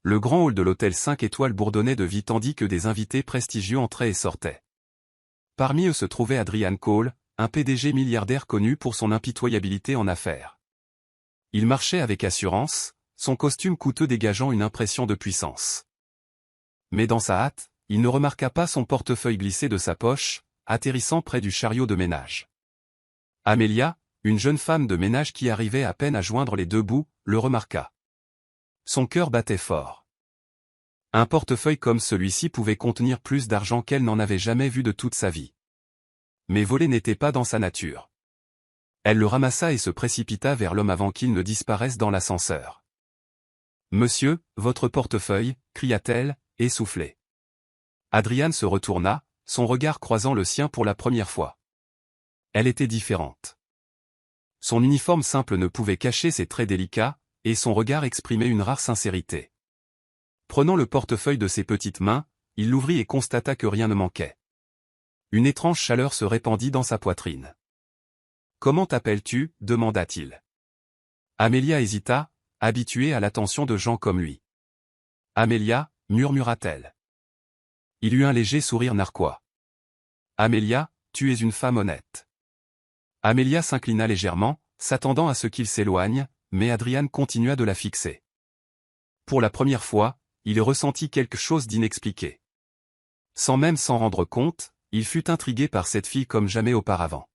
Le grand hall de l'hôtel 5 étoiles bourdonnait de vie tandis que des invités prestigieux entraient et sortaient. Parmi eux se trouvait Adrian Cole, un PDG milliardaire connu pour son impitoyabilité en affaires. Il marchait avec assurance, son costume coûteux dégageant une impression de puissance. Mais dans sa hâte, il ne remarqua pas son portefeuille glisser de sa poche, atterrissant près du chariot de ménage. Amelia, une jeune femme de ménage qui arrivait à peine à joindre les deux bouts, le remarqua. Son cœur battait fort. Un portefeuille comme celui-ci pouvait contenir plus d'argent qu'elle n'en avait jamais vu de toute sa vie. Mais voler n'était pas dans sa nature. Elle le ramassa et se précipita vers l'homme avant qu'il ne disparaisse dans l'ascenseur. « Monsieur, votre portefeuille » cria-t-elle, essoufflée. Adrian se retourna, son regard croisant le sien pour la première fois. Elle était différente. Son uniforme simple ne pouvait cacher ses traits délicats, et son regard exprimait une rare sincérité. Prenant le portefeuille de ses petites mains, il l'ouvrit et constata que rien ne manquait. Une étrange chaleur se répandit dans sa poitrine. « Comment t'appelles-tu » demanda-t-il. Amelia hésita, habituée à l'attention de gens comme lui. « Amelia » murmura-t-elle. Il eut un léger sourire narquois. « Amelia, tu es une femme honnête. » Amelia s'inclina légèrement, s'attendant à ce qu'il s'éloigne, mais Adrian continua de la fixer. Pour la première fois, il ressentit quelque chose d'inexpliqué. Sans même s'en rendre compte, il fut intrigué par cette fille comme jamais auparavant.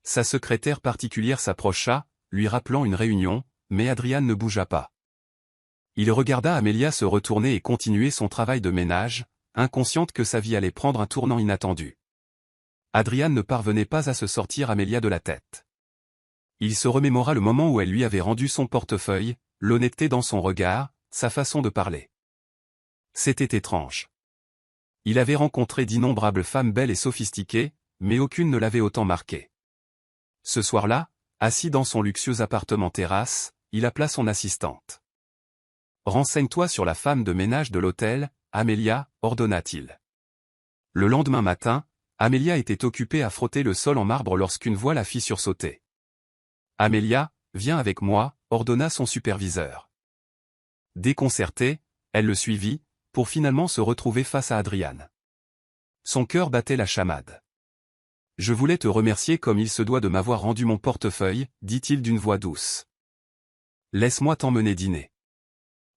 Sa secrétaire particulière s'approcha, lui rappelant une réunion, mais Adrian ne bougea pas. Il regarda Amelia se retourner et continuer son travail de ménage, inconsciente que sa vie allait prendre un tournant inattendu. Adrian ne parvenait pas à se sortir Amelia de la tête. Il se remémora le moment où elle lui avait rendu son portefeuille, l'honnêteté dans son regard, sa façon de parler. C'était étrange. Il avait rencontré d'innombrables femmes belles et sophistiquées, mais aucune ne l'avait autant marqué. Ce soir-là, assis dans son luxueux appartement terrasse, il appela son assistante. « Renseigne-toi sur la femme de ménage de l'hôtel, Amelia » ordonna-t-il. Le lendemain matin, Amelia était occupée à frotter le sol en marbre lorsqu'une voix la fit sursauter. « Amelia, viens avec moi » ordonna son superviseur. Déconcertée, elle le suivit, pour finalement se retrouver face à Adrian. Son cœur battait la chamade. « Je voulais te remercier comme il se doit de m'avoir rendu mon portefeuille » dit-il d'une voix douce. « Laisse-moi t'emmener dîner. »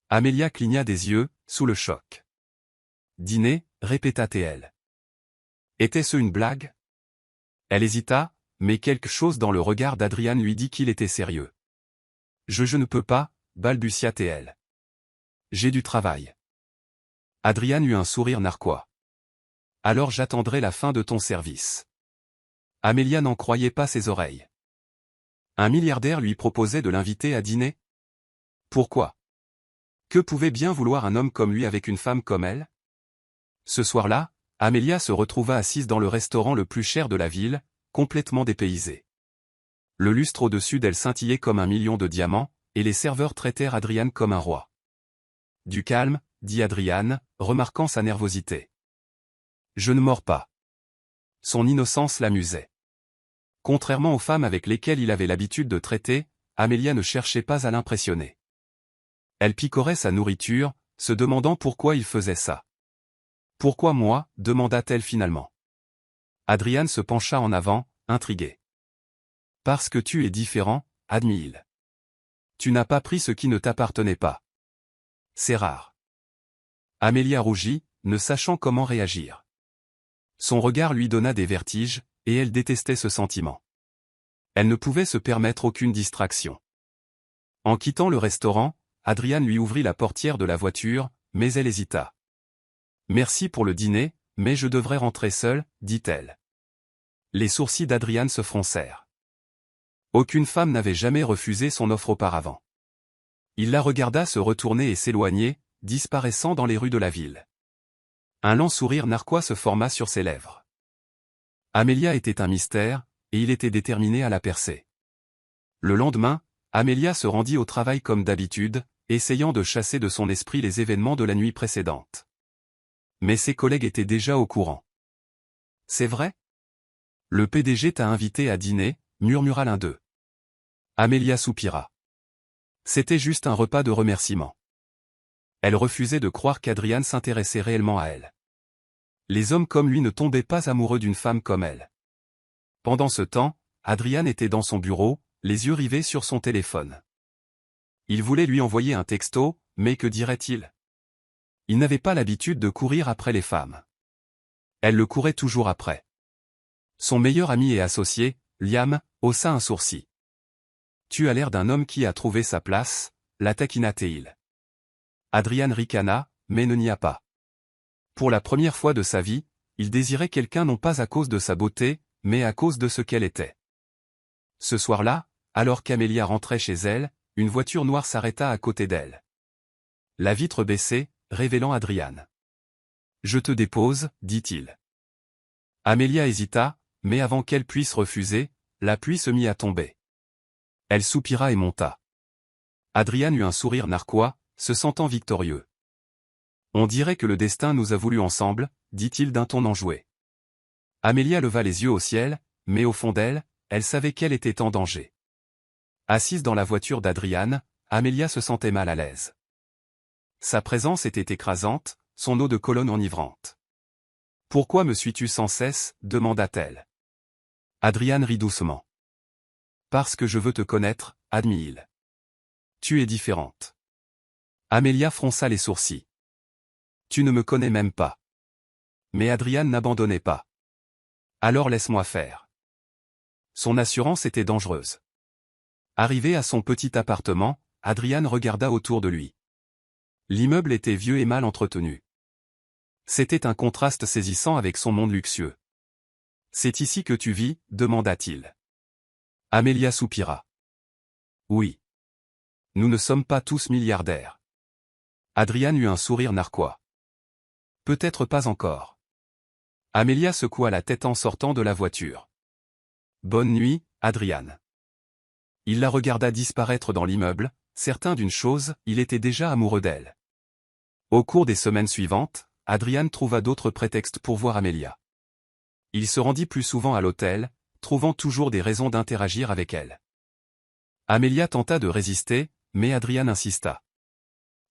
Amelia cligna des yeux, sous le choc. « Dîner » répéta-t-elle. Était-ce une blague? Elle hésita, mais quelque chose dans le regard d'Adrian lui dit qu'il était sérieux. « Je ne peux pas » balbutia-t-elle. « J'ai du travail. » Adrian eut un sourire narquois. « Alors j'attendrai la fin de ton service. » Amelia n'en croyait pas ses oreilles. Un milliardaire lui proposait de l'inviter à dîner? Pourquoi? Que pouvait bien vouloir un homme comme lui avec une femme comme elle? Ce soir-là, Amelia se retrouva assise dans le restaurant le plus cher de la ville, complètement dépaysée. Le lustre au-dessus d'elle scintillait comme 1 million de diamants, et les serveurs traitèrent Adrian comme un roi. « Du calme » dit Adrian, remarquant sa nervosité. « Je ne mords pas. » Son innocence l'amusait. Contrairement aux femmes avec lesquelles il avait l'habitude de traiter, Amelia ne cherchait pas à l'impressionner. Elle picorait sa nourriture, se demandant pourquoi il faisait ça. « Pourquoi moi » demanda-t-elle finalement. Adrian se pencha en avant, intrigué. « Parce que tu es différent » admit-il. « Tu n'as pas pris ce qui ne t'appartenait pas. C'est rare. » Amelia rougit, ne sachant comment réagir. Son regard lui donna des vertiges, et elle détestait ce sentiment. Elle ne pouvait se permettre aucune distraction. En quittant le restaurant, Adrian lui ouvrit la portière de la voiture, mais elle hésita. « Merci pour le dîner, mais je devrais rentrer seule » dit-elle. Les sourcils d'Adrian se froncèrent. Aucune femme n'avait jamais refusé son offre auparavant. Il la regarda se retourner et s'éloigner, disparaissant dans les rues de la ville. Un lent sourire narquois se forma sur ses lèvres. Amelia était un mystère, et il était déterminé à la percer. Le lendemain, Amelia se rendit au travail comme d'habitude, essayant de chasser de son esprit les événements de la nuit précédente. Mais ses collègues étaient déjà au courant. « C'est vrai? Le PDG t'a invité à dîner » murmura l'un d'eux. Amelia soupira. C'était juste un repas de remerciement. Elle refusait de croire qu'Adrian s'intéressait réellement à elle. Les hommes comme lui ne tombaient pas amoureux d'une femme comme elle. Pendant ce temps, Adrian était dans son bureau, les yeux rivés sur son téléphone. Il voulait lui envoyer un texto, mais que dirait-il? Il n'avait pas l'habitude de courir après les femmes. Elle le courait toujours après. Son meilleur ami et associé, Liam, haussa un sourcil. Tu as l'air d'un homme qui a trouvé sa place, la taquina-t-il. Adrian ricana, mais ne nia pas. Pour la première fois de sa vie, il désirait quelqu'un non pas à cause de sa beauté, mais à cause de ce qu'elle était. Ce soir-là, alors qu'Amelia rentrait chez elle, une voiture noire s'arrêta à côté d'elle. La vitre baissée, révélant Adrian. Je te dépose, dit-il. Amelia hésita, mais avant qu'elle puisse refuser, la pluie se mit à tomber. Elle soupira et monta. Adrian eut un sourire narquois, se sentant victorieux. On dirait que le destin nous a voulu ensemble, dit-il d'un ton enjoué. Amelia leva les yeux au ciel, mais au fond d'elle, elle savait qu'elle était en danger. Assise dans la voiture d'Adrian, Amelia se sentait mal à l'aise. Sa présence était écrasante, son eau de Cologne enivrante. « Pourquoi me suis-tu sans cesse » demanda-t-elle. Adrian rit doucement. « Parce que je veux te connaître, admit-il. Tu es différente. » Amelia fronça les sourcils. « Tu ne me connais même pas. » Mais Adrian n'abandonnait pas. « Alors laisse-moi faire. » Son assurance était dangereuse. Arrivé à son petit appartement, Adrian regarda autour de lui. L'immeuble était vieux et mal entretenu. C'était un contraste saisissant avec son monde luxueux. « C'est ici que tu vis » demanda-t-il. Amelia soupira. « Oui. Nous ne sommes pas tous milliardaires. » Adrian eut un sourire narquois. « Peut-être pas encore. » Amelia secoua la tête en sortant de la voiture. « Bonne nuit, Adrian. » Il la regarda disparaître dans l'immeuble, certain d'une chose, il était déjà amoureux d'elle. Au cours des semaines suivantes, Adrian trouva d'autres prétextes pour voir Amelia. Il se rendit plus souvent à l'hôtel, trouvant toujours des raisons d'interagir avec elle. Amelia tenta de résister, mais Adrian insista.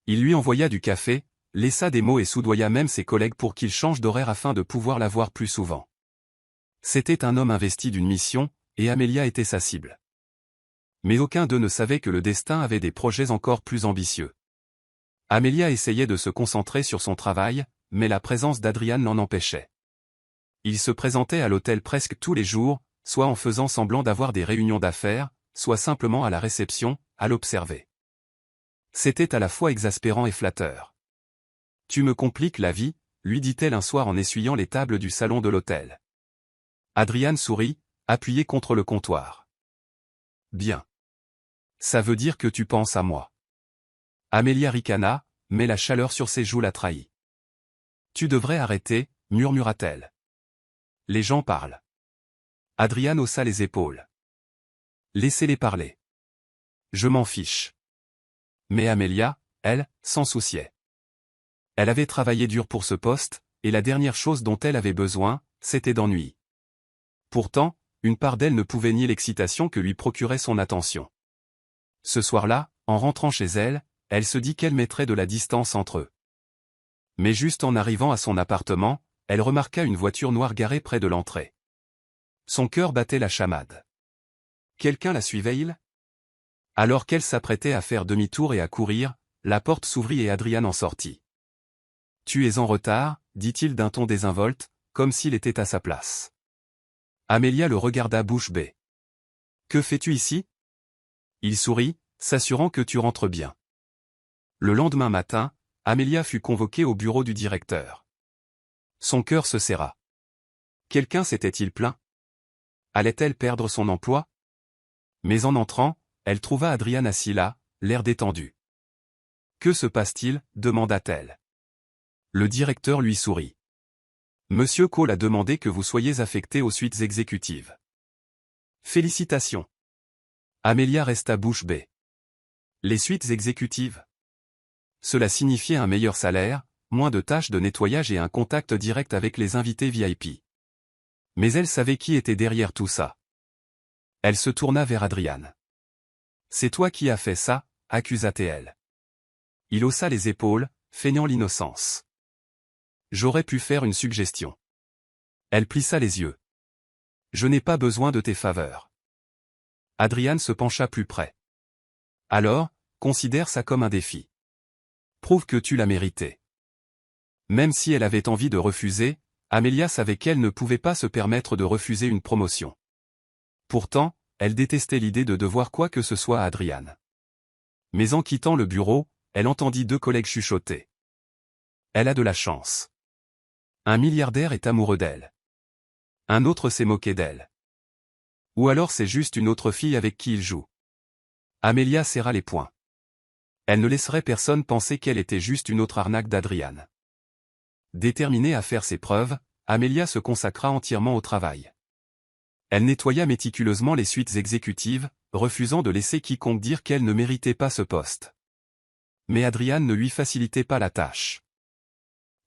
Il lui envoya du café, laissa des mots et soudoya même ses collègues pour qu'ils changent d'horaire afin de pouvoir la voir plus souvent. C'était un homme investi d'une mission, et Amelia était sa cible. Mais aucun d'eux ne savait que le destin avait des projets encore plus ambitieux. Amelia essayait de se concentrer sur son travail, mais la présence d'Adrian l'en empêchait. Il se présentait à l'hôtel presque tous les jours, soit en faisant semblant d'avoir des réunions d'affaires, soit simplement à la réception, à l'observer. C'était à la fois exaspérant et flatteur. « Tu me compliques la vie » lui dit-elle un soir en essuyant les tables du salon de l'hôtel. Adrian sourit, appuyé contre le comptoir. « Bien. Ça veut dire que tu penses à moi. » Amelia ricana, mais la chaleur sur ses joues la trahit. « Tu devrais arrêter » murmura-t-elle. « Les gens parlent. » Adrian haussa les épaules. « Laissez-les parler. Je m'en fiche. » Mais Amelia, elle, s'en souciait. Elle avait travaillé dur pour ce poste, et la dernière chose dont elle avait besoin, c'était d'ennui. Pourtant, une part d'elle ne pouvait nier l'excitation que lui procurait son attention. Ce soir-là, en rentrant chez elle, elle se dit qu'elle mettrait de la distance entre eux. Mais juste en arrivant à son appartement, elle remarqua une voiture noire garée près de l'entrée. Son cœur battait la chamade. Quelqu'un la suivait-il? Alors qu'elle s'apprêtait à faire demi-tour et à courir, la porte s'ouvrit et Adrian en sortit. « Tu es en retard » dit-il d'un ton désinvolte, comme s'il était à sa place. Amelia le regarda bouche bée. « Que fais-tu ici ?» Il sourit, s'assurant que tu rentres bien. Le lendemain matin, Amelia fut convoquée au bureau du directeur. Son cœur se serra. Quelqu'un s'était-il plaint? Allait-elle perdre son emploi? Mais en entrant, elle trouva Adrian assis là, l'air détendu. « Que se passe-t-il » demanda-t-elle. Le directeur lui sourit. « Monsieur Cole a demandé que vous soyez affecté aux suites exécutives. » « Félicitations. » Amelia resta bouche bée. Les suites exécutives. Cela signifiait un meilleur salaire, moins de tâches de nettoyage et un contact direct avec les invités VIP. Mais elle savait qui était derrière tout ça. Elle se tourna vers Adrian. « C'est toi qui as fait ça » accusa-t-elle. Il haussa les épaules, feignant l'innocence. J'aurais pu faire une suggestion. Elle plissa les yeux. Je n'ai pas besoin de tes faveurs. Adrian se pencha plus près. Alors, considère ça comme un défi. Prouve que tu l'as mérité. Même si elle avait envie de refuser, Amelia savait qu'elle ne pouvait pas se permettre de refuser une promotion. Pourtant, elle détestait l'idée de devoir quoi que ce soit à Adrian. Mais en quittant le bureau, elle entendit deux collègues chuchoter. Elle a de la chance. Un milliardaire est amoureux d'elle. Un autre s'est moqué d'elle. Ou alors c'est juste une autre fille avec qui il joue. Amelia serra les poings. Elle ne laisserait personne penser qu'elle était juste une autre arnaque d'Adrian. Déterminée à faire ses preuves, Amelia se consacra entièrement au travail. Elle nettoya méticuleusement les suites exécutives, refusant de laisser quiconque dire qu'elle ne méritait pas ce poste. Mais Adrian ne lui facilitait pas la tâche.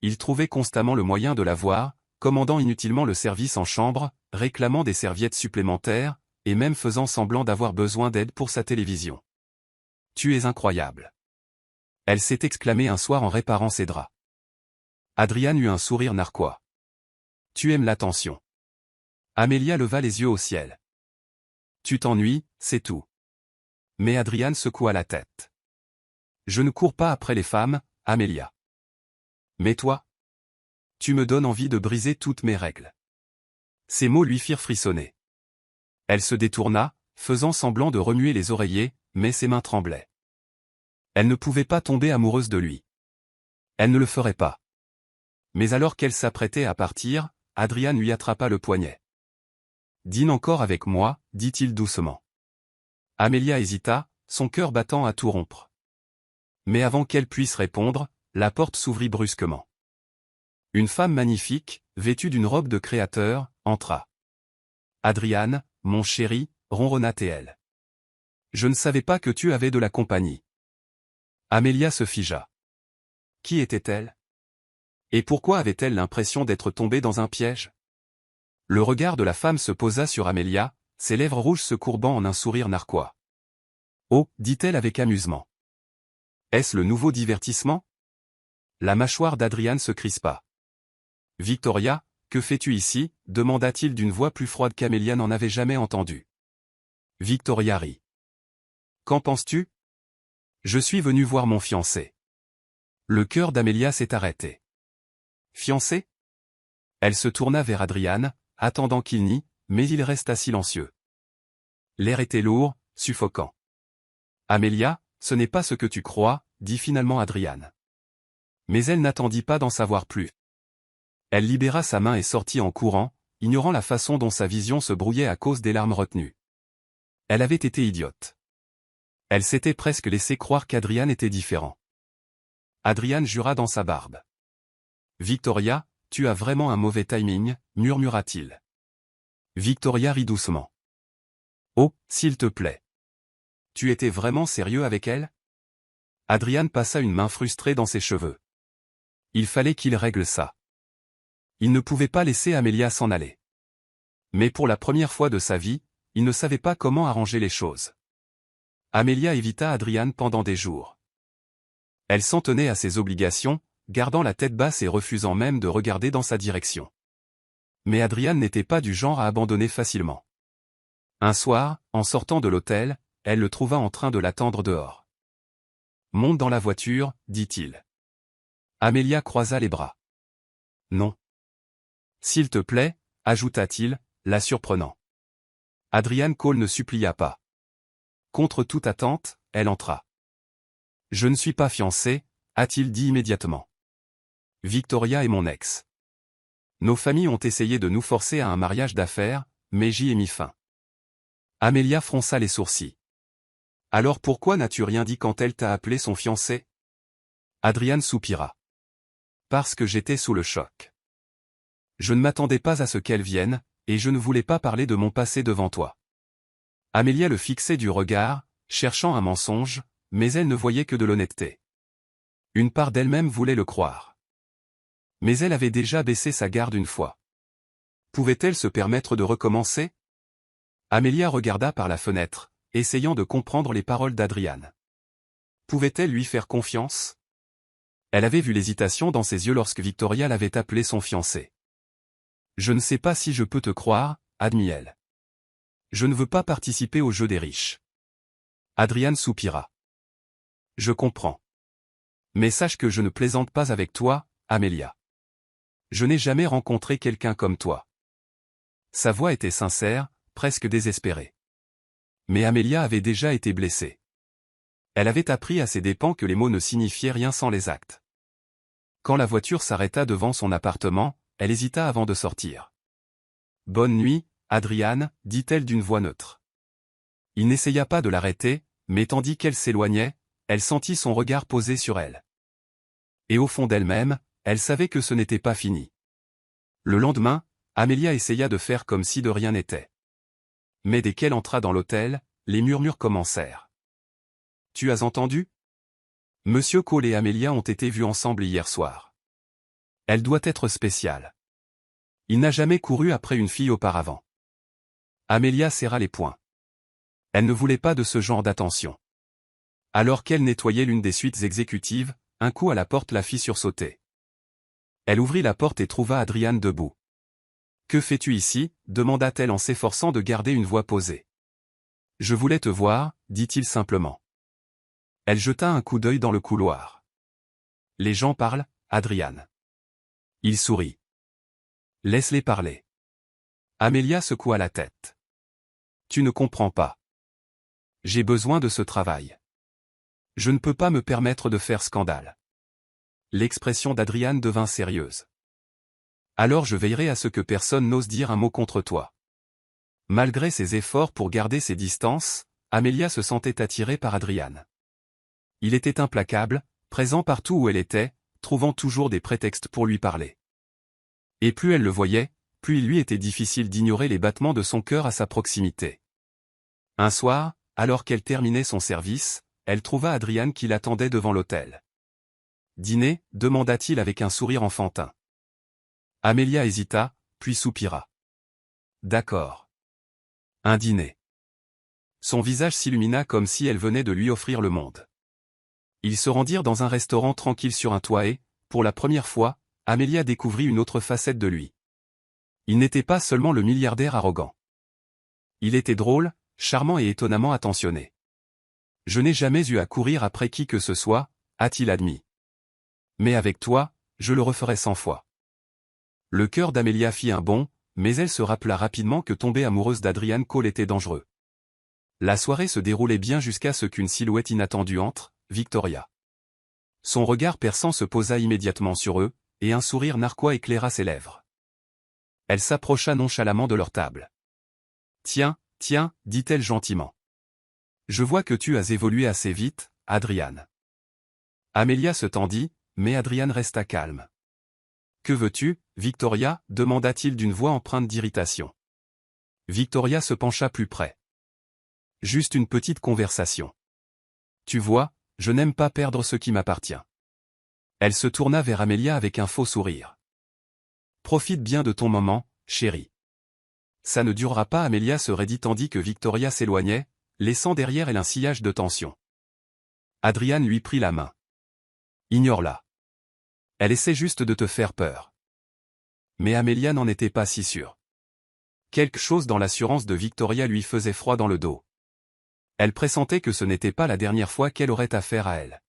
Il trouvait constamment le moyen de la voir, commandant inutilement le service en chambre, réclamant des serviettes supplémentaires, et même faisant semblant d'avoir besoin d'aide pour sa télévision. « Tu es incroyable !» Elle s'est exclamée un soir en réparant ses draps. Adrian eut un sourire narquois. « Tu aimes l'attention. » Amelia leva les yeux au ciel. « Tu t'ennuies, c'est tout. » Mais Adrian secoua la tête. « Je ne cours pas après les femmes, Amelia. » « Mais toi ? Tu me donnes envie de briser toutes mes règles. » Ces mots lui firent frissonner. Elle se détourna, faisant semblant de remuer les oreillers, mais ses mains tremblaient. Elle ne pouvait pas tomber amoureuse de lui. Elle ne le ferait pas. Mais alors qu'elle s'apprêtait à partir, Adrian lui attrapa le poignet. « Dîne encore avec moi, dit-il doucement. » Amelia hésita, son cœur battant à tout rompre. Mais avant qu'elle puisse répondre, la porte s'ouvrit brusquement. Une femme magnifique, vêtue d'une robe de créateur, entra. « Adrian, mon chéri, » ronronna-t-elle. « Je ne savais pas que tu avais de la compagnie. » Amelia se figea. Qui était-elle? Et pourquoi avait-elle l'impression d'être tombée dans un piège? Le regard de la femme se posa sur Amelia, ses lèvres rouges se courbant en un sourire narquois. « Oh, dit-elle avec amusement. Est-ce le nouveau divertissement? » La mâchoire d'Adrian se crispa. « Victoria, que fais-tu ici ?» demanda-t-il d'une voix plus froide qu'Amelia n'en avait jamais entendu. Victoria rit. « Qu'en penses-tu? Je suis venu voir mon fiancé. » Le cœur d'Amelia s'est arrêté. « Fiancé ?» Elle se tourna vers Adrian, attendant qu'il nie, mais il resta silencieux. L'air était lourd, suffocant. « Amelia, ce n'est pas ce que tu crois, » dit finalement Adrian. Mais elle n'attendit pas d'en savoir plus. Elle libéra sa main et sortit en courant, ignorant la façon dont sa vision se brouillait à cause des larmes retenues. Elle avait été idiote. Elle s'était presque laissé croire qu'Adrian était différent. Adrian jura dans sa barbe. « Victoria, tu as vraiment un mauvais timing, » murmura-t-il. Victoria rit doucement. « Oh, s'il te plaît. Tu étais vraiment sérieux avec elle ?» Adrian passa une main frustrée dans ses cheveux. Il fallait qu'il règle ça. Il ne pouvait pas laisser Amelia s'en aller. Mais pour la première fois de sa vie, il ne savait pas comment arranger les choses. Amelia évita Adrian pendant des jours. Elle s'en tenait à ses obligations, gardant la tête basse et refusant même de regarder dans sa direction. Mais Adrian n'était pas du genre à abandonner facilement. Un soir, en sortant de l'hôtel, elle le trouva en train de l'attendre dehors. « Monte dans la voiture, » dit-il. Amelia croisa les bras. « Non. »« S'il te plaît, » ajouta-t-il, la surprenant. Adrian Cole ne supplia pas. Contre toute attente, elle entra. « Je ne suis pas fiancé, » a-t-il dit immédiatement. « Victoria est mon ex. Nos familles ont essayé de nous forcer à un mariage d'affaires, mais j'y ai mis fin. » Amelia fronça les sourcils. « Alors pourquoi n'as-tu rien dit quand elle t'a appelé son fiancé ?» Adrian soupira. « Parce que j'étais sous le choc. Je ne m'attendais pas à ce qu'elle vienne, et je ne voulais pas parler de mon passé devant toi. » Amelia le fixait du regard, cherchant un mensonge, mais elle ne voyait que de l'honnêteté. Une part d'elle-même voulait le croire. Mais elle avait déjà baissé sa garde une fois. Pouvait-elle se permettre de recommencer? Amelia regarda par la fenêtre, essayant de comprendre les paroles d'Adrian. Pouvait-elle lui faire confiance? Elle avait vu l'hésitation dans ses yeux lorsque Victoria l'avait appelé son fiancé. Je ne sais pas si je peux te croire, admit-elle. Je ne veux pas participer au jeu des riches. Adrian soupira. Je comprends. Mais sache que je ne plaisante pas avec toi, Amelia. Je n'ai jamais rencontré quelqu'un comme toi. Sa voix était sincère, presque désespérée. Mais Amelia avait déjà été blessée. Elle avait appris à ses dépens que les mots ne signifiaient rien sans les actes. Quand la voiture s'arrêta devant son appartement, elle hésita avant de sortir. « Bonne nuit, Adrian, dit-elle d'une voix neutre. Il n'essaya pas de l'arrêter, mais tandis qu'elle s'éloignait, elle sentit son regard posé sur elle. Et au fond d'elle-même, elle savait que ce n'était pas fini. Le lendemain, Amelia essaya de faire comme si de rien n'était. Mais dès qu'elle entra dans l'hôtel, les murmures commencèrent. « Tu as entendu ? Monsieur Cole et Amelia ont été vus ensemble hier soir. Elle doit être spéciale. Il n'a jamais couru après une fille auparavant. » Amelia serra les poings. Elle ne voulait pas de ce genre d'attention. Alors qu'elle nettoyait l'une des suites exécutives, un coup à la porte la fit sursauter. Elle ouvrit la porte et trouva Adrian debout. « Que fais-tu ici » demanda-t-elle en s'efforçant de garder une voix posée. « Je voulais te voir » dit-il simplement. Elle jeta un coup d'œil dans le couloir. « Les gens parlent, Adrian. » Il sourit. « Laisse-les parler. » Amelia secoua la tête. « Tu ne comprends pas. J'ai besoin de ce travail. Je ne peux pas me permettre de faire scandale. » L'expression d'Adrian devint sérieuse. « Alors je veillerai à ce que personne n'ose dire un mot contre toi. » Malgré ses efforts pour garder ses distances, Amelia se sentait attirée par Adrian. Il était implacable, présent partout où elle était, trouvant toujours des prétextes pour lui parler. Et plus elle le voyait, plus il lui était difficile d'ignorer les battements de son cœur à sa proximité. Un soir, alors qu'elle terminait son service, elle trouva Adrian qui l'attendait devant l'hôtel. « Dîner » demanda-t-il avec un sourire enfantin. Amelia hésita, puis soupira. « D'accord. Un dîner. » Son visage s'illumina comme si elle venait de lui offrir le monde. Ils se rendirent dans un restaurant tranquille sur un toit et, pour la première fois, Amelia découvrit une autre facette de lui. Il n'était pas seulement le milliardaire arrogant. Il était drôle, charmant et étonnamment attentionné. « Je n'ai jamais eu à courir après qui que ce soit » a-t-il admis. « Mais avec toi, je le referai 100 fois. » Le cœur d'Amelia fit un bond, mais elle se rappela rapidement que tomber amoureuse d'Adrian Cole était dangereux. La soirée se déroulait bien jusqu'à ce qu'une silhouette inattendue entre, Victoria. Son regard perçant se posa immédiatement sur eux, et un sourire narquois éclaira ses lèvres. Elle s'approcha nonchalamment de leur table. « Tiens, tiens, dit-elle gentiment. Je vois que tu as évolué assez vite, Adrian. » Amelia se tendit, mais Adrian resta calme. « Que veux-tu, Victoria » demanda-t-il d'une voix empreinte d'irritation. Victoria se pencha plus près. « Juste une petite conversation. Tu vois, je n'aime pas perdre ce qui m'appartient. » Elle se tourna vers Amelia avec un faux sourire. « Profite bien de ton moment, chérie. » Ça ne durera pas. Amelia se raidit tandis que Victoria s'éloignait, laissant derrière elle un sillage de tension. Adrian lui prit la main. « Ignore-la. Elle essaie juste de te faire peur. » Mais Amelia n'en était pas si sûre. Quelque chose dans l'assurance de Victoria lui faisait froid dans le dos. Elle pressentait que ce n'était pas la dernière fois qu'elle aurait affaire à elle.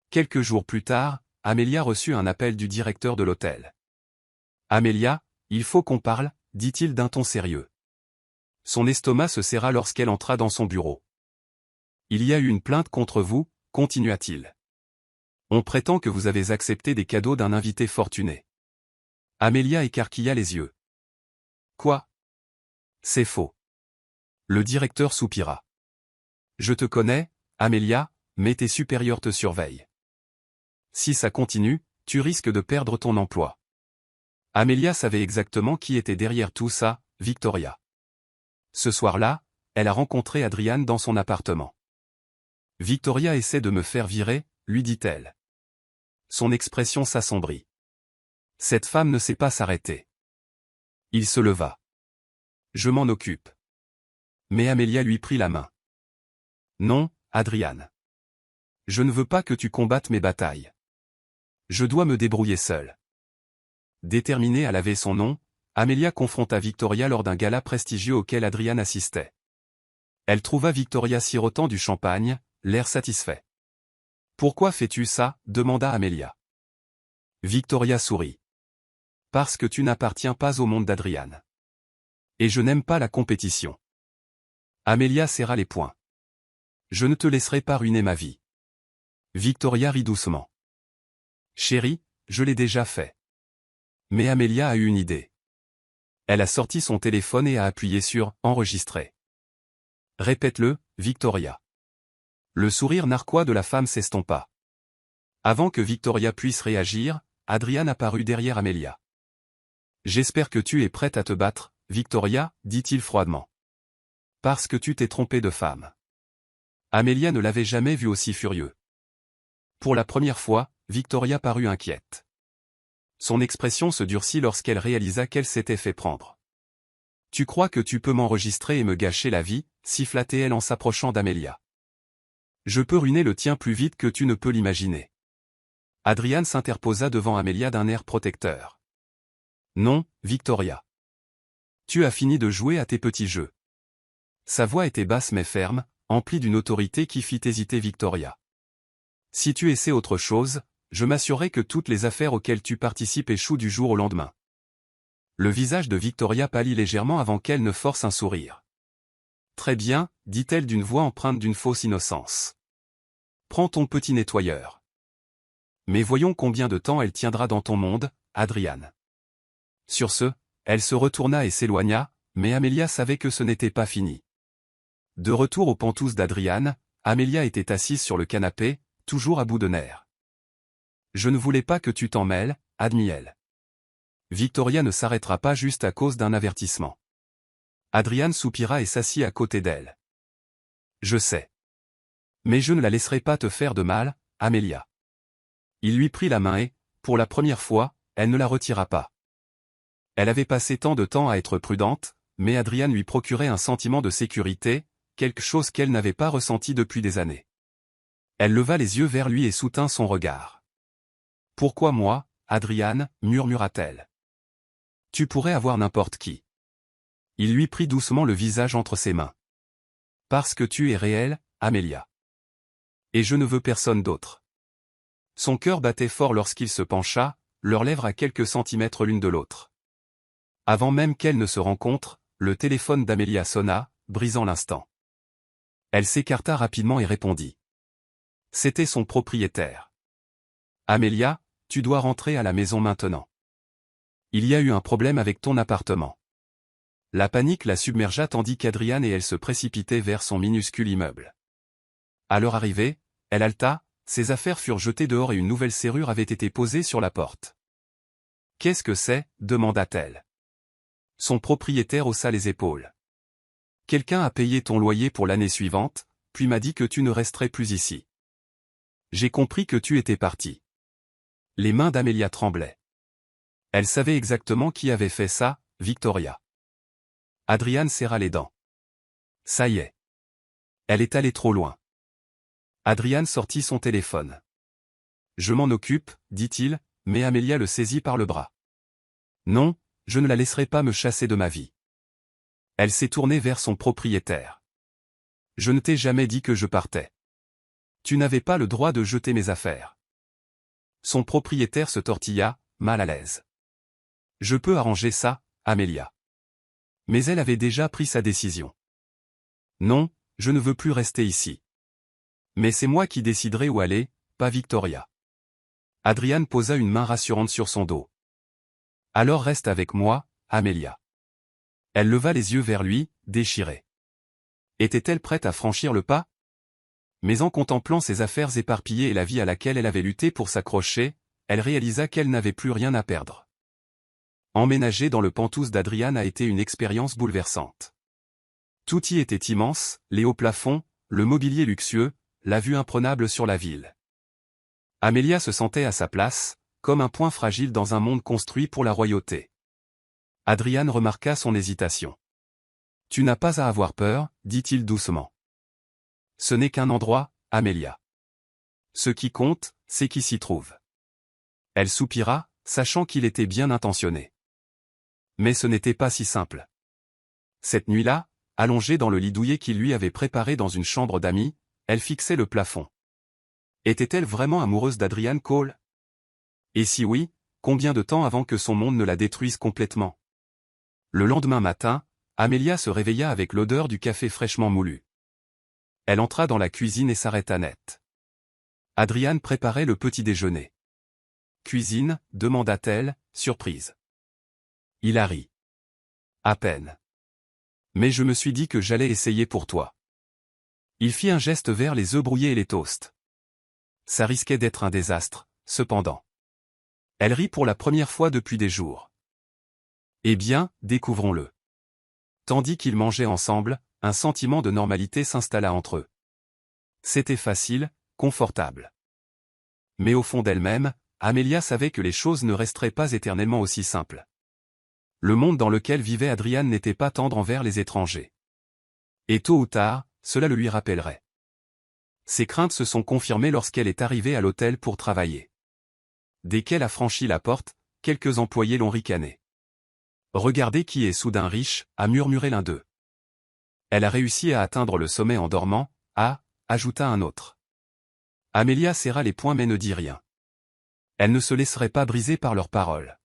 Quelques jours plus tard, Amelia reçut un appel du directeur de l'hôtel. « Amelia, il faut qu'on parle » dit-il d'un ton sérieux. Son estomac se serra lorsqu'elle entra dans son bureau. « Il y a eu une plainte contre vous » continua-t-il. « On prétend que vous avez accepté des cadeaux d'un invité fortuné. » Amelia écarquilla les yeux. « Quoi ? C'est faux. » Le directeur soupira. « Je te connais, Amelia, mais tes supérieurs te surveillent. Si ça continue, tu risques de perdre ton emploi. » Amelia savait exactement qui était derrière tout ça, Victoria. Ce soir-là, elle a rencontré Adrian dans son appartement. « Victoria essaie de me faire virer » lui dit-elle. Son expression s'assombrit. Cette femme ne sait pas s'arrêter. Il se leva. « Je m'en occupe. » Mais Amelia lui prit la main. « Non, Adrian. Je ne veux pas que tu combattes mes batailles. Je dois me débrouiller seule. Déterminée à laver son nom, Amelia confronta Victoria lors d'un gala prestigieux auquel Adrian assistait. Elle trouva Victoria sirotant du champagne, l'air satisfait. « Pourquoi fais-tu ça » demanda Amelia. Victoria sourit. « Parce que tu n'appartiens pas au monde d'Adrian. Et je n'aime pas la compétition. » Amelia serra les poings. « Je ne te laisserai pas ruiner ma vie. » Victoria rit doucement. « Chérie, je l'ai déjà fait. » Mais Amelia a eu une idée. Elle a sorti son téléphone et a appuyé sur « Enregistrer ». « Répète-le, Victoria. » Le sourire narquois de la femme s'estompa. Avant que Victoria puisse réagir, Adrian apparut derrière Amelia. « J'espère que tu es prête à te battre, Victoria, dit-il froidement. Parce que tu t'es trompée de femme. » Amelia ne l'avait jamais vu aussi furieux. Pour la première fois, Victoria parut inquiète. Son expression se durcit lorsqu'elle réalisa qu'elle s'était fait prendre. « Tu crois que tu peux m'enregistrer et me gâcher la vie » siffla-t-elle en s'approchant d'Amelia. « Je peux ruiner le tien plus vite que tu ne peux l'imaginer. » Adrian s'interposa devant Amelia d'un air protecteur. « Non, Victoria. Tu as fini de jouer à tes petits jeux. » Sa voix était basse mais ferme, emplie d'une autorité qui fit hésiter Victoria. « Si tu essaies autre chose, je m'assurerai que toutes les affaires auxquelles tu participes échouent du jour au lendemain. » Le visage de Victoria pâlit légèrement avant qu'elle ne force un sourire. « Très bien, dit-elle d'une voix empreinte d'une fausse innocence. Prends ton petit nettoyeur. Mais voyons combien de temps elle tiendra dans ton monde, Adrian. » Sur ce, elle se retourna et s'éloigna, mais Amelia savait que ce n'était pas fini. De retour aux pentouses d'Adrian, Amelia était assise sur le canapé, toujours à bout de nerfs. « Je ne voulais pas que tu t'en mêles, admit-elle. Victoria ne s'arrêtera pas juste à cause d'un avertissement. » Adrian soupira et s'assit à côté d'elle. « Je sais. Mais je ne la laisserai pas te faire de mal, Amelia. » Il lui prit la main et, pour la première fois, elle ne la retira pas. Elle avait passé tant de temps à être prudente, mais Adrian lui procurait un sentiment de sécurité, quelque chose qu'elle n'avait pas ressenti depuis des années. Elle leva les yeux vers lui et soutint son regard. « Pourquoi moi, Adrian » murmura-t-elle. « Tu pourrais avoir n'importe qui. » Il lui prit doucement le visage entre ses mains. « Parce que tu es réelle, Amelia. Et je ne veux personne d'autre. » Son cœur battait fort lorsqu'il se pencha, leurs lèvres à quelques centimètres l'une de l'autre. Avant même qu'elles ne se rencontrent, le téléphone d'Amelia sonna, brisant l'instant. Elle s'écarta rapidement et répondit. C'était son propriétaire. « Amelia, tu dois rentrer à la maison maintenant. Il y a eu un problème avec ton appartement. » La panique la submergea tandis qu'Adrian et elle se précipitaient vers son minuscule immeuble. À leur arrivée, elle halta, ses affaires furent jetées dehors et une nouvelle serrure avait été posée sur la porte. « Qu'est-ce que c'est » demanda-t-elle. Son propriétaire haussa les épaules. « Quelqu'un a payé ton loyer pour l'année suivante, puis m'a dit que tu ne resterais plus ici. J'ai compris que tu étais parti. » Les mains d'Amelia tremblaient. Elle savait exactement qui avait fait ça, Victoria. Adrian serra les dents. Ça y est. Elle est allée trop loin. Adrian sortit son téléphone. Je m'en occupe, dit-il, mais Amelia le saisit par le bras. Non, je ne la laisserai pas me chasser de ma vie. Elle s'est tournée vers son propriétaire. Je ne t'ai jamais dit que je partais. Tu n'avais pas le droit de jeter mes affaires. Son propriétaire se tortilla, mal à l'aise. Je peux arranger ça, Amelia. Mais elle avait déjà pris sa décision. Non, je ne veux plus rester ici. Mais c'est moi qui déciderai où aller, pas Victoria. Adrian posa une main rassurante sur son dos. Alors reste avec moi, Amelia. Elle leva les yeux vers lui, déchirée. Était-elle prête à franchir le pas? Mais en contemplant ses affaires éparpillées et la vie à laquelle elle avait lutté pour s'accrocher, elle réalisa qu'elle n'avait plus rien à perdre. Emménager dans le penthouse d'Adrian a été une expérience bouleversante. Tout y était immense, les hauts plafonds, le mobilier luxueux, la vue imprenable sur la ville. Amelia se sentait à sa place, comme un point fragile dans un monde construit pour la royauté. Adrian remarqua son hésitation. « Tu n'as pas à avoir peur, dit-il doucement. Ce n'est qu'un endroit, Amelia. Ce qui compte, c'est qui s'y trouve. Elle soupira, sachant qu'il était bien intentionné. Mais ce n'était pas si simple. Cette nuit-là, allongée dans le lit douillet qu'il lui avait préparé dans une chambre d'amis, elle fixait le plafond. Était-elle vraiment amoureuse d'Adrian Cole? Et si oui, combien de temps avant que son monde ne la détruise complètement? Le lendemain matin, Amelia se réveilla avec l'odeur du café fraîchement moulu. Elle entra dans la cuisine et s'arrêta net. Adrian préparait le petit déjeuner. « Cuisine » demanda-t-elle, surprise. Il a ri. « À peine. Mais je me suis dit que j'allais essayer pour toi. » Il fit un geste vers les œufs brouillés et les toasts. Ça risquait d'être un désastre, cependant. Elle rit pour la première fois depuis des jours. Eh bien, découvrons-le. Tandis qu'ils mangeaient ensemble, un sentiment de normalité s'installa entre eux. C'était facile, confortable. Mais au fond d'elle-même, Amelia savait que les choses ne resteraient pas éternellement aussi simples. Le monde dans lequel vivait Adrian n'était pas tendre envers les étrangers. Et tôt ou tard, cela le lui rappellerait. Ses craintes se sont confirmées lorsqu'elle est arrivée à l'hôtel pour travailler. Dès qu'elle a franchi la porte, quelques employés l'ont ricané. « Regardez qui est soudain riche », a murmuré l'un d'eux. Elle a réussi à atteindre le sommet en dormant, ajouta un autre. Amelia serra les poings mais ne dit rien. Elle ne se laisserait pas briser par leurs paroles.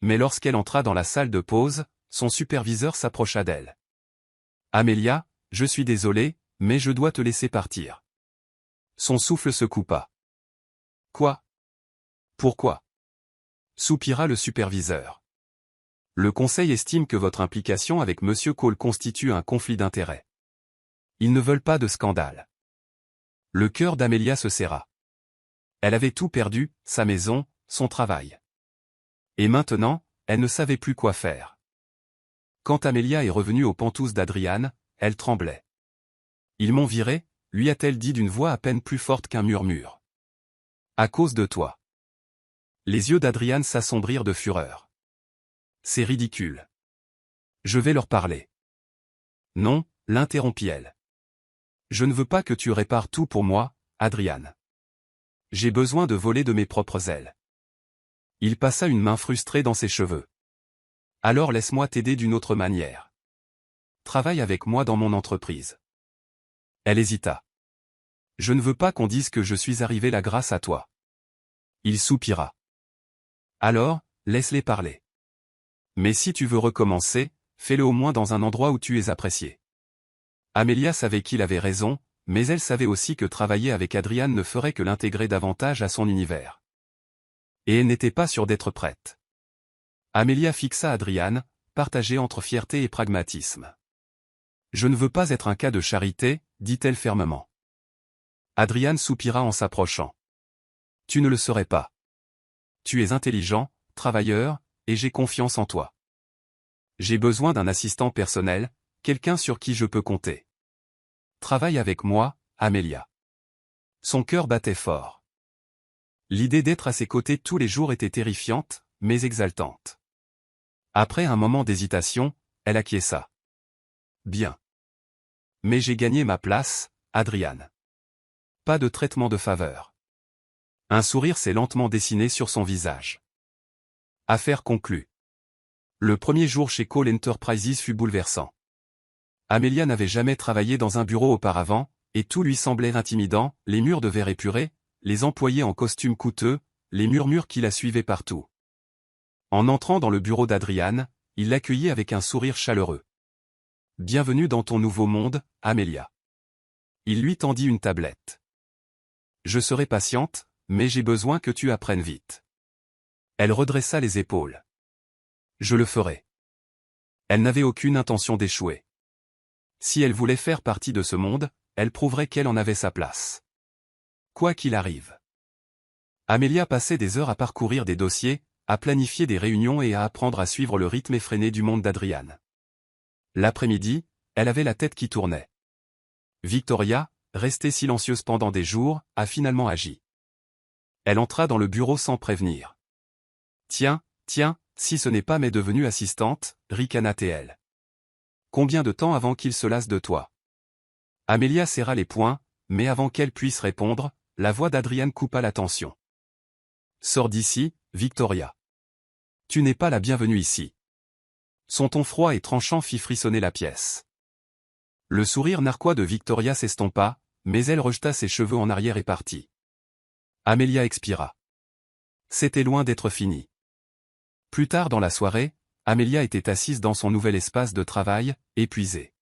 Mais lorsqu'elle entra dans la salle de pause, son superviseur s'approcha d'elle. « Amelia, je suis désolé, mais je dois te laisser partir. » Son souffle se coupa. « Quoi? Pourquoi ?» soupira le superviseur. « Le conseil estime que votre implication avec Monsieur Cole constitue un conflit d'intérêts. Ils ne veulent pas de scandale. » Le cœur d'Amelia se serra. Elle avait tout perdu, sa maison, son travail. Et maintenant, elle ne savait plus quoi faire. Quand Amelia est revenue aux pentouses d'Adrian, elle tremblait. « Ils m'ont viré », lui a-t-elle dit d'une voix à peine plus forte qu'un murmure. « À cause de toi. » Les yeux d'Adrian s'assombrirent de fureur. « C'est ridicule. Je vais leur parler. » « Non », l'interrompit-elle. « Je ne veux pas que tu répares tout pour moi, Adrian. J'ai besoin de voler de mes propres ailes. » Il passa une main frustrée dans ses cheveux. « Alors laisse-moi t'aider d'une autre manière. Travaille avec moi dans mon entreprise. » Elle hésita. « Je ne veux pas qu'on dise que je suis arrivé là grâce à toi. » Il soupira. « Alors, laisse-les parler. Mais si tu veux recommencer, fais-le au moins dans un endroit où tu es apprécié. » Amelia savait qu'il avait raison, mais elle savait aussi que travailler avec Adrian ne ferait que l'intégrer davantage à son univers. Et elle n'était pas sûre d'être prête. Amelia fixa Adrian, partagée entre fierté et pragmatisme. « Je ne veux pas être un cas de charité, » dit-elle fermement. Adrian soupira en s'approchant. « Tu ne le serais pas. Tu es intelligent, travailleur, et j'ai confiance en toi. J'ai besoin d'un assistant personnel, quelqu'un sur qui je peux compter. Travaille avec moi, Amelia. » Son cœur battait fort. L'idée d'être à ses côtés tous les jours était terrifiante, mais exaltante. Après un moment d'hésitation, elle acquiesça. « Bien. Mais j'ai gagné ma place, Adrian. Pas de traitement de faveur. » Un sourire s'est lentement dessiné sur son visage. Affaire conclue. Le premier jour chez Cole Enterprises fut bouleversant. Amelia n'avait jamais travaillé dans un bureau auparavant, et tout lui semblait intimidant, les murs de verre épurés, les employés en costume coûteux, les murmures qui la suivaient partout. En entrant dans le bureau d'Adrian, il l'accueillit avec un sourire chaleureux. « Bienvenue dans ton nouveau monde, Amelia. » Il lui tendit une tablette. « Je serai patiente, mais j'ai besoin que tu apprennes vite. » Elle redressa les épaules. « Je le ferai. » Elle n'avait aucune intention d'échouer. Si elle voulait faire partie de ce monde, elle prouverait qu'elle en avait sa place. Quoi qu'il arrive. Amelia passait des heures à parcourir des dossiers, à planifier des réunions et à apprendre à suivre le rythme effréné du monde d'Adrian. L'après-midi, elle avait la tête qui tournait. Victoria, restée silencieuse pendant des jours, a finalement agi. Elle entra dans le bureau sans prévenir. « Tiens, si ce n'est pas m'est devenue assistante, » ricana-t-elle. « Combien de temps avant qu'il se lasse de toi ?» Amelia serra les poings, mais avant qu'elle puisse répondre, la voix d'Adrian coupa la tension. Sors d'ici, Victoria. Tu n'es pas la bienvenue ici. Son ton froid et tranchant fit frissonner la pièce. Le sourire narquois de Victoria s'estompa, mais elle rejeta ses cheveux en arrière et partit. Amelia expira. C'était loin d'être fini. Plus tard dans la soirée, Amelia était assise dans son nouvel espace de travail, épuisée.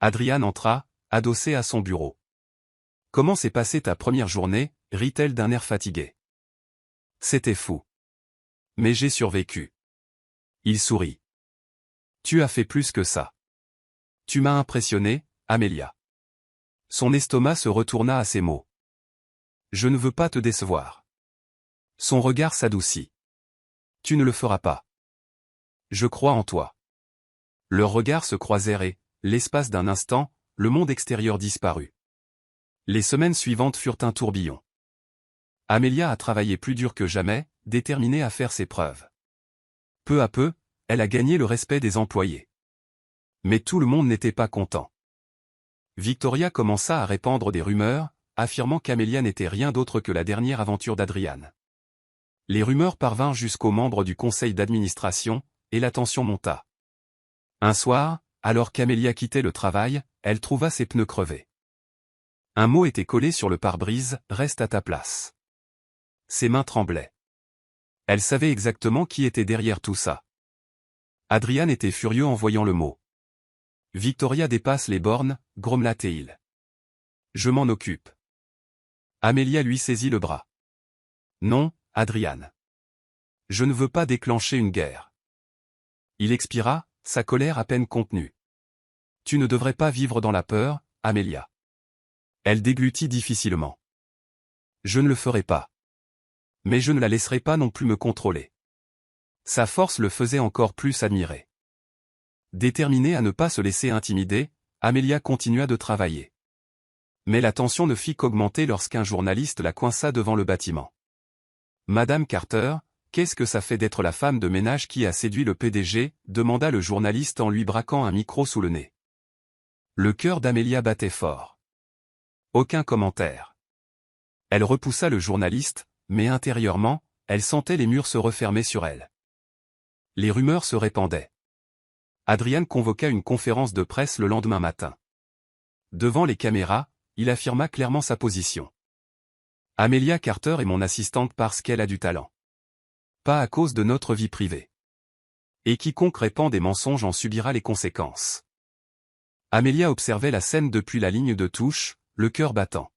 Adrian entra, adossé à son bureau. « Comment s'est passée ta première journée » rit-elle d'un air fatigué. « C'était fou. Mais j'ai survécu. » Il sourit. « Tu as fait plus que ça. Tu m'as impressionné, Amelia. » Son estomac se retourna à ces mots. « Je ne veux pas te décevoir. » Son regard s'adoucit. « Tu ne le feras pas. Je crois en toi. » Leurs regards se croisèrent et, l'espace d'un instant, le monde extérieur disparut. Les semaines suivantes furent un tourbillon. Amelia a travaillé plus dur que jamais, déterminée à faire ses preuves. Peu à peu, elle a gagné le respect des employés. Mais tout le monde n'était pas content. Victoria commença à répandre des rumeurs, affirmant qu'Amelia n'était rien d'autre que la dernière aventure d'Adrian. Les rumeurs parvinrent jusqu'aux membres du conseil d'administration, et la tension monta. Un soir, alors qu'Amelia quittait le travail, elle trouva ses pneus crevés. Un mot était collé sur le pare-brise, « Reste à ta place ». Ses mains tremblaient. Elle savait exactement qui était derrière tout ça. Adrian était furieux en voyant le mot. Victoria dépasse les bornes, grommela-t-il. Je m'en occupe. Amelia lui saisit le bras. Non, Adrian. Je ne veux pas déclencher une guerre. Il expira, sa colère à peine contenue. Tu ne devrais pas vivre dans la peur, Amelia. Elle déglutit difficilement. Je ne le ferai pas. Mais je ne la laisserai pas non plus me contrôler. Sa force le faisait encore plus admirer. Déterminée à ne pas se laisser intimider, Amelia continua de travailler. Mais la tension ne fit qu'augmenter lorsqu'un journaliste la coinça devant le bâtiment. Madame Carter, qu'est-ce que ça fait d'être la femme de ménage qui a séduit le PDG, demanda le journaliste en lui braquant un micro sous le nez. Le cœur d'Amelia battait fort. Aucun commentaire. Elle repoussa le journaliste, mais intérieurement, elle sentait les murs se refermer sur elle. Les rumeurs se répandaient. Adrian convoqua une conférence de presse le lendemain matin. Devant les caméras, il affirma clairement sa position. Amelia Carter est mon assistante parce qu'elle a du talent. Pas à cause de notre vie privée. Et quiconque répand des mensonges en subira les conséquences. Amelia observait la scène depuis la ligne de touche, le cœur battant.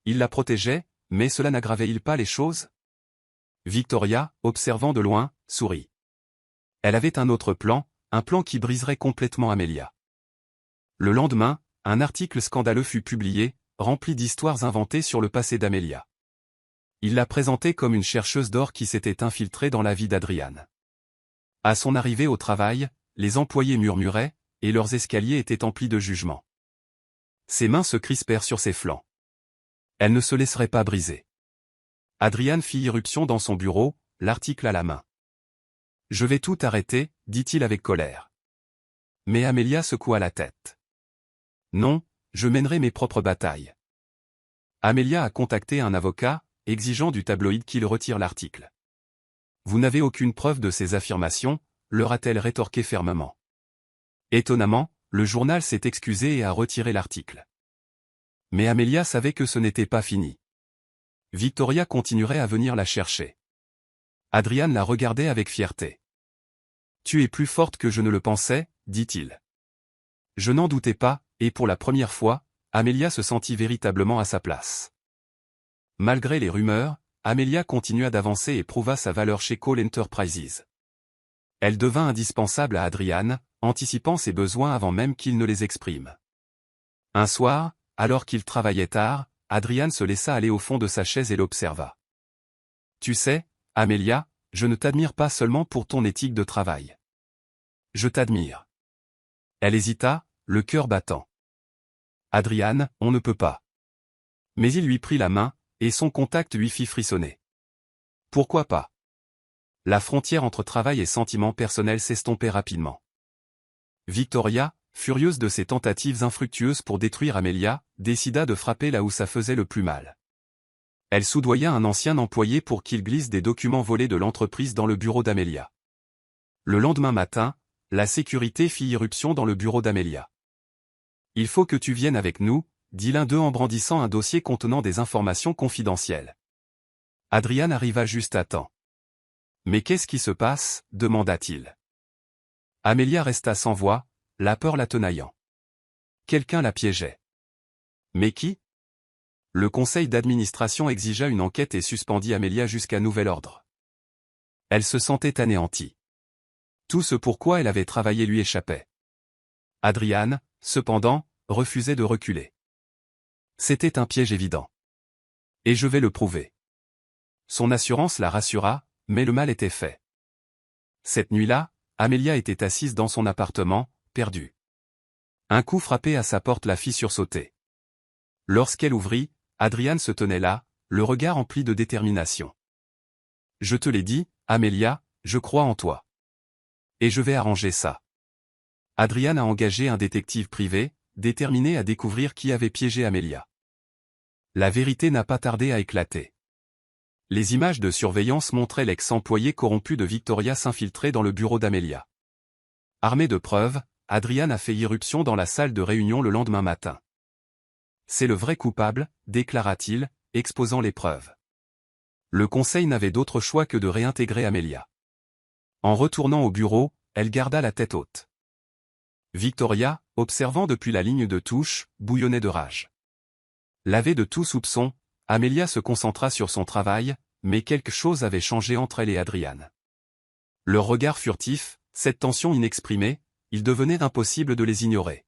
Il la protégeait, mais cela n'aggravait-il pas les choses? Victoria, observant de loin, sourit. Elle avait un autre plan, un plan qui briserait complètement Amelia. Le lendemain, un article scandaleux fut publié, rempli d'histoires inventées sur le passé d'Amelia. Il la présentait comme une chercheuse d'or qui s'était infiltrée dans la vie d'Adrian. À son arrivée au travail, les employés murmuraient, et leurs escaliers étaient emplis de jugements. Ses mains se crispèrent sur ses flancs. Elle ne se laisserait pas briser. Adrian fit irruption dans son bureau, l'article à la main. « Je vais tout arrêter » dit-il avec colère. Mais Amelia secoua la tête. « Non, je mènerai mes propres batailles. » Amelia a contacté un avocat, exigeant du tabloïd qu'il retire l'article. « Vous n'avez aucune preuve de ces affirmations » leur a-t-elle rétorqué fermement. Étonnamment, le journal s'est excusé et a retiré l'article. Mais Amelia savait que ce n'était pas fini. Victoria continuerait à venir la chercher. Adrian la regardait avec fierté. « Tu es plus forte que je ne le pensais » dit-il. Je n'en doutais pas, et pour la première fois, Amelia se sentit véritablement à sa place. Malgré les rumeurs, Amelia continua d'avancer et prouva sa valeur chez Cole Enterprises. Elle devint indispensable à Adrian, anticipant ses besoins avant même qu'il ne les exprime. Un soir, alors qu'il travaillait tard, Adrian se laissa aller au fond de sa chaise et l'observa. « Tu sais, Amelia, je ne t'admire pas seulement pour ton éthique de travail. Je t'admire. » Elle hésita, le cœur battant. « Adrian, on ne peut pas. » Mais il lui prit la main, et son contact lui fit frissonner. « Pourquoi pas ?» La frontière entre travail et sentiments personnels s'estompait rapidement. Victoria, furieuse de ses tentatives infructueuses pour détruire Amelia, décida de frapper là où ça faisait le plus mal. Elle soudoya un ancien employé pour qu'il glisse des documents volés de l'entreprise dans le bureau d'Amelia. Le lendemain matin, la sécurité fit irruption dans le bureau d'Amelia. « Il faut que tu viennes avec nous », dit l'un d'eux en brandissant un dossier contenant des informations confidentielles. Adrian arriva juste à temps. « Mais qu'est-ce qui se passe » demanda-t-il. Amelia resta sans voix, la peur la tenaillant. Quelqu'un la piégeait. Mais qui? Le conseil d'administration exigea une enquête et suspendit Amelia jusqu'à nouvel ordre. Elle se sentait anéantie. Tout ce pourquoi elle avait travaillé lui échappait. Adrian, cependant, refusait de reculer. C'était un piège évident. Et je vais le prouver. Son assurance la rassura, mais le mal était fait. Cette nuit-là, Amelia était assise dans son appartement, perdue. Un coup frappé à sa porte la fit sursauter. Lorsqu'elle ouvrit, Adrian se tenait là, le regard empli de détermination. « Je te l'ai dit, Amelia, je crois en toi. Et je vais arranger ça. » Adrian a engagé un détective privé, déterminé à découvrir qui avait piégé Amelia. La vérité n'a pas tardé à éclater. Les images de surveillance montraient l'ex-employé corrompu de Victoria s'infiltrer dans le bureau d'Amelia. Armé de preuves, Adrian a fait irruption dans la salle de réunion le lendemain matin. « C'est le vrai coupable », déclara-t-il, exposant les preuves. Le conseil n'avait d'autre choix que de réintégrer Amelia. En retournant au bureau, elle garda la tête haute. Victoria, observant depuis la ligne de touche, bouillonnait de rage. Lavée de tout soupçon, Amelia se concentra sur son travail, mais quelque chose avait changé entre elle et Adrian. Leur regard furtif, cette tension inexprimée, il devenait impossible de les ignorer.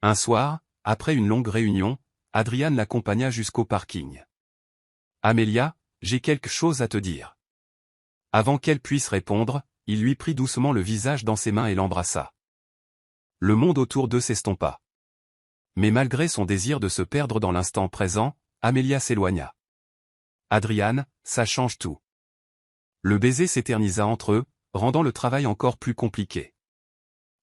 Un soir, après une longue réunion, Adrian l'accompagna jusqu'au parking. « Amelia, j'ai quelque chose à te dire. » Avant qu'elle puisse répondre, il lui prit doucement le visage dans ses mains et l'embrassa. Le monde autour d'eux s'estompa. Mais malgré son désir de se perdre dans l'instant présent, Amelia s'éloigna. « Adrian, ça change tout. » Le baiser s'éternisa entre eux, rendant le travail encore plus compliqué.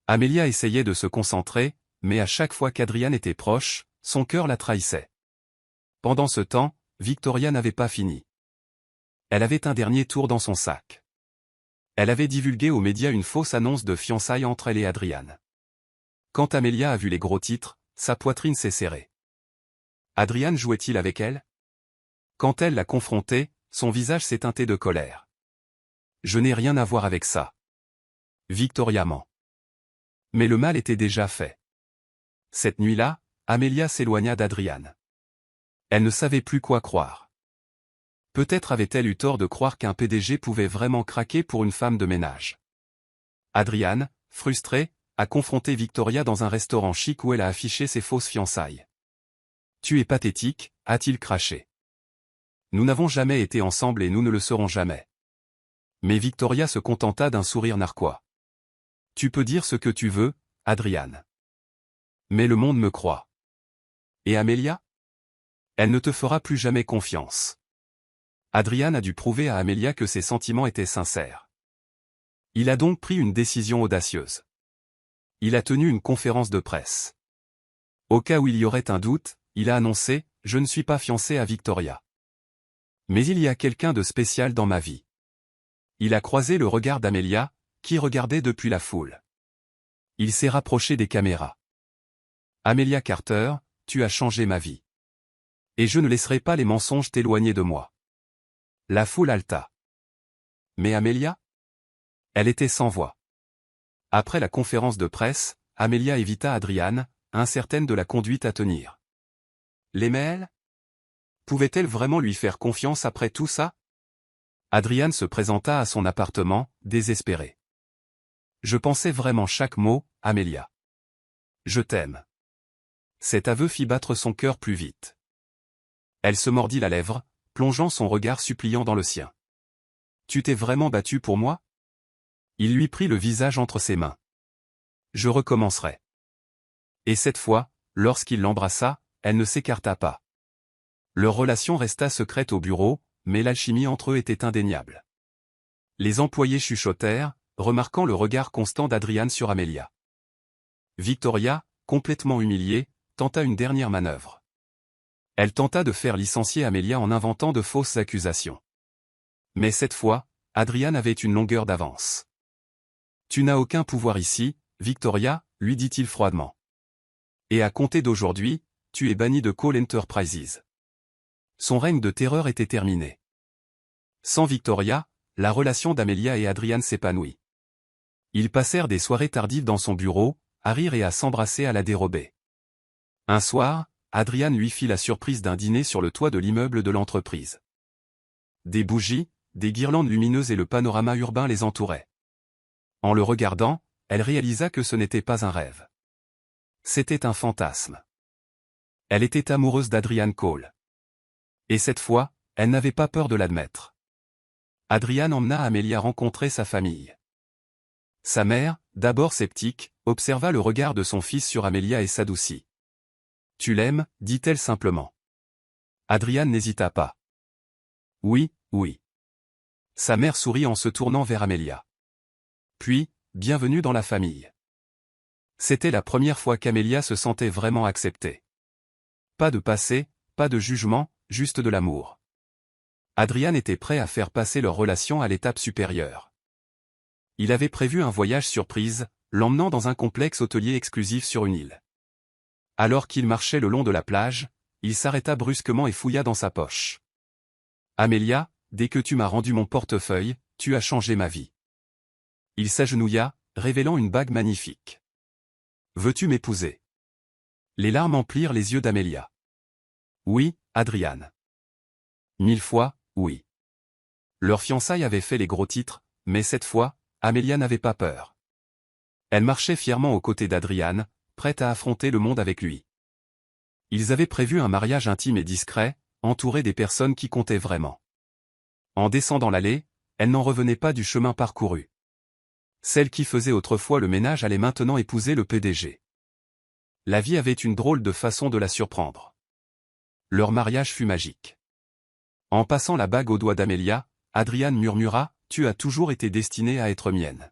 Amelia essayait de se concentrer, mais à chaque fois qu'Adrian était proche, son cœur la trahissait. Pendant ce temps, Victoria n'avait pas fini. Elle avait un dernier tour dans son sac. Elle avait divulgué aux médias une fausse annonce de fiançailles entre elle et Adrian. Quand Amelia a vu les gros titres, sa poitrine s'est serrée. Adrian jouait-il avec elle? Quand elle l'a confronté, son visage s'est teinté de colère. « Je n'ai rien à voir avec ça. » Victoria ment. Mais le mal était déjà fait. Cette nuit-là, Amelia s'éloigna d'Adrian. Elle ne savait plus quoi croire. Peut-être avait-elle eu tort de croire qu'un PDG pouvait vraiment craquer pour une femme de ménage. Adrian, frustré, a confronté Victoria dans un restaurant chic où elle a affiché ses fausses fiançailles. « Tu es pathétique », a-t-il craché. « Nous n'avons jamais été ensemble et nous ne le serons jamais. » Mais Victoria se contenta d'un sourire narquois. « Tu peux dire ce que tu veux, Adrian. Mais le monde me croit. Et Amelia? Elle ne te fera plus jamais confiance. » Adrian a dû prouver à Amelia que ses sentiments étaient sincères. Il a donc pris une décision audacieuse. Il a tenu une conférence de presse. Au cas où il y aurait un doute, il a annoncé « Je ne suis pas fiancé à Victoria. Mais il y a quelqu'un de spécial dans ma vie. » Il a croisé le regard d'Amelia, qui regardait depuis la foule. Il s'est rapproché des caméras. « Amelia Carter, tu as changé ma vie. Et je ne laisserai pas les mensonges t'éloigner de moi. » La foule haleta. Mais Amelia? Elle était sans voix. Après la conférence de presse, Amelia évita Adrian, incertaine de la conduite à tenir. L'aimait-elle? Pouvait-elle vraiment lui faire confiance après tout ça? Adrian se présenta à son appartement, désespéré. « Je pensais vraiment chaque mot, Amelia. Je t'aime. » Cet aveu fit battre son cœur plus vite. Elle se mordit la lèvre, plongeant son regard suppliant dans le sien. « Tu t'es vraiment battu pour moi? » Il lui prit le visage entre ses mains. « Je recommencerai. » Et cette fois, lorsqu'il l'embrassa, elle ne s'écarta pas. Leur relation resta secrète au bureau, mais l'alchimie entre eux était indéniable. Les employés chuchotèrent, remarquant le regard constant d'Adrian sur Amelia. Victoria, complètement humiliée, tenta une dernière manœuvre. Elle tenta de faire licencier Amelia en inventant de fausses accusations. Mais cette fois, Adrian avait une longueur d'avance. « Tu n'as aucun pouvoir ici, Victoria, lui dit-il froidement. Et à compter d'aujourd'hui, tu es banni de Cole Enterprises. » Son règne de terreur était terminé. Sans Victoria, la relation d'Amelia et Adrian s'épanouit. Ils passèrent des soirées tardives dans son bureau, à rire et à s'embrasser à la dérobée. Un soir, Adrian lui fit la surprise d'un dîner sur le toit de l'immeuble de l'entreprise. Des bougies, des guirlandes lumineuses et le panorama urbain les entouraient. En le regardant, elle réalisa que ce n'était pas un rêve. C'était un fantasme. Elle était amoureuse d'Adrian Cole. Et cette fois, elle n'avait pas peur de l'admettre. Adrian emmena Amelia rencontrer sa famille. Sa mère, d'abord sceptique, observa le regard de son fils sur Amelia et s'adoucit. « Tu l'aimes » dit-elle simplement. Adrian n'hésita pas. « Oui, oui. » Sa mère sourit en se tournant vers Amelia. Puis, bienvenue dans la famille. C'était la première fois qu'Amelia se sentait vraiment acceptée. Pas de passé, pas de jugement, juste de l'amour. Adrian était prêt à faire passer leur relation à l'étape supérieure. Il avait prévu un voyage surprise, l'emmenant dans un complexe hôtelier exclusif sur une île. Alors qu'il marchait le long de la plage, il s'arrêta brusquement et fouilla dans sa poche. « Amelia, dès que tu m'as rendu mon portefeuille, tu as changé ma vie. » Il s'agenouilla, révélant une bague magnifique. « Veux-tu m'épouser ?» Les larmes emplirent les yeux d'Amelia. « Oui, Adrian. » 1000 fois, oui. Leur fiançailles avait fait les gros titres, mais cette fois, Amelia n'avait pas peur. Elle marchait fièrement aux côtés d'Adrian, prête à affronter le monde avec lui. Ils avaient prévu un mariage intime et discret, entouré des personnes qui comptaient vraiment. En descendant l'allée, elle n'en revenait pas du chemin parcouru. Celle qui faisait autrefois le ménage allait maintenant épouser le PDG. La vie avait une drôle de façon de la surprendre. Leur mariage fut magique. En passant la bague au doigt d'Amelia, Adrian murmura « Tu as toujours été destinée à être mienne. »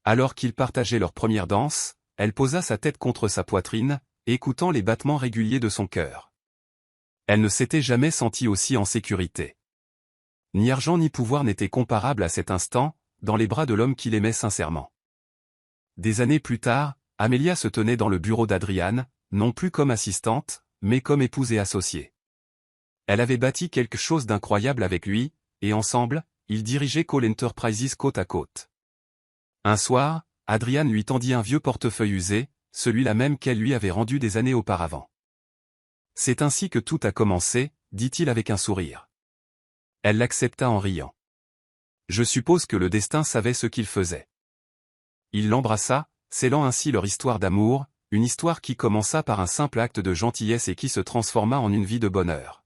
Alors qu'ils partageaient leur première danse, elle posa sa tête contre sa poitrine, écoutant les battements réguliers de son cœur. Elle ne s'était jamais sentie aussi en sécurité. Ni argent ni pouvoir n'étaient comparables à cet instant, dans les bras de l'homme qui l'aimait sincèrement. Des années plus tard, Amelia se tenait dans le bureau d'Adrian, non plus comme assistante, mais comme épouse et associée. Elle avait bâti quelque chose d'incroyable avec lui, et ensemble, ils dirigeaient Cole Enterprises côte à côte. Un soir, Adrian lui tendit un vieux portefeuille usé, celui-là même qu'elle lui avait rendu des années auparavant. « C'est ainsi que tout a commencé » dit-il avec un sourire. Elle l'accepta en riant. Je suppose que le destin savait ce qu'il faisait. Il l'embrassa, scellant ainsi leur histoire d'amour, une histoire qui commença par un simple acte de gentillesse et qui se transforma en une vie de bonheur.